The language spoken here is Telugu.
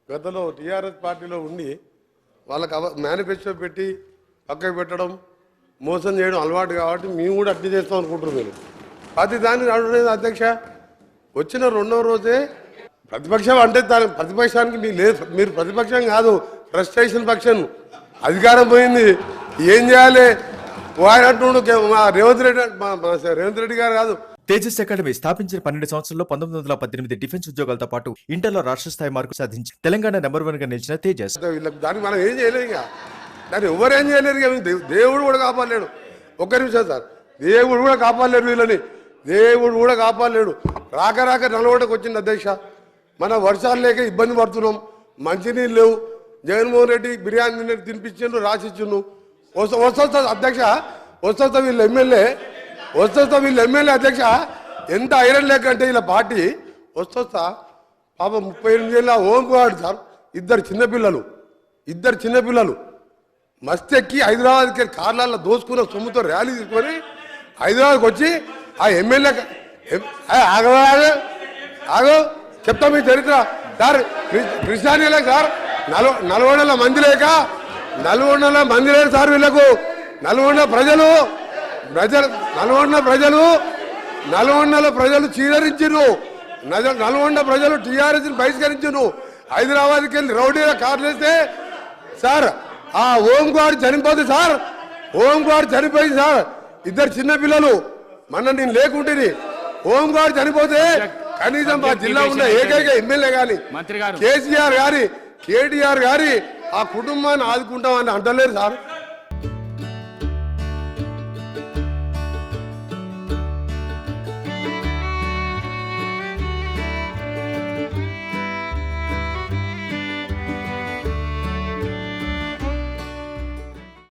గతంలో టీఆర్ఎస్ పార్టీలో ఉండి వాళ్ళకి మేనిఫెస్టో పెట్టి పక్కకు పెట్టడం మోసం చేయడం అలవాటు కాబట్టి మేము కూడా అట్లా చేస్తాం అనుకుంటున్నాం. మీరు ప్రతి దానికి అడగలేదు అధ్యక్ష. వచ్చిన రెండవ రోజే ప్రతిపక్షం అంటే దాని ప్రతిపక్షానికి మీకు లేదు, మీరు ప్రతిపక్షం కాదు, ఫ్రస్ట్రేషన్ పక్షం. అధికారం పోయింది, ఏం చేయాలి వాడంటుండు మా రేవంత్ రెడ్డి గారు కాదు. తేజస్ అకాడమీ స్థాపించిన 12 సంవత్సరాల్లో 1918 డిఫెన్స్ ఉద్యోగాలతో పాటు ఇంటర్లో రాష్ట్ర స్థాయి మార్కులు సాధించి తెలంగాణ నెంబర్ 1 గా నిలిచిన తేజస్. దానికి మనం ఏం చేయలేము, ఇక దాన్ని ఎవరేం చేయలేరు. ఇక దేవుడు కూడా కాపాడలేడు. ఒక్క నిమిషం సార్, దేవుడు కూడా కాపాడలేడు వీళ్ళని, దేవుడు కూడా కాపాడలేడు. రాక రాక నలవటకు వచ్చింది అధ్యక్ష. మన వర్షాలు లేక ఇబ్బంది పడుతున్నాం, మంచినీళ్ళు లేవు. జగన్మోహన్ రెడ్డి బిర్యానీ తినిపించిండు, రాసిచ్చిండు. వస్తా అధ్యక్ష, వస్తా వీళ్ళ ఎమ్మెల్యే అధ్యక్ష. ఎంత ఐరన్ లేక అంటే వీళ్ళ పార్టీ వస్తా పాప 38 ఏళ్ళ ఓంకువాడు సార్. ఇద్దరు చిన్నపిల్లలు మస్తెక్కి హైదరాబాద్కి కార్లలో దోసుకున్న సొమ్ముతో ర్యాలీ తీసుకొని హైదరాబాద్కి వచ్చి ఆ ఎమ్మెల్యే ఆగో చెప్తా మీ చరిత్ర సార్. కృష్ణానీలే సార్, నల్గొండల మంది లేక సార్ వీళ్ళకు. నల్గొండల ప్రజలు చీదరించిరు. నల్గొండ ప్రజలు టీఆర్ఎస్ బహిష్కరించును. హైదరాబాద్కి వెళ్ళి రౌడీల కార్లు వేస్తే సార్ ఆ ఓంకువాడు చనిపోతే సార్, ఓంకువాడు చనిపోయింది సార్. ఇద్దరు చిన్నపిల్లలు, మొన్న నేను లేకుంటే ఓంకువాడు చనిపోతే కనీసం మా జిల్లా ఉన్న ఏకైక ఎమ్మెల్యే గాని కేసీఆర్ గారి కేటీఆర్ గారి ఆ కుటుంబాన్ని ఆదుకుంటామని అంటలేరు సార్.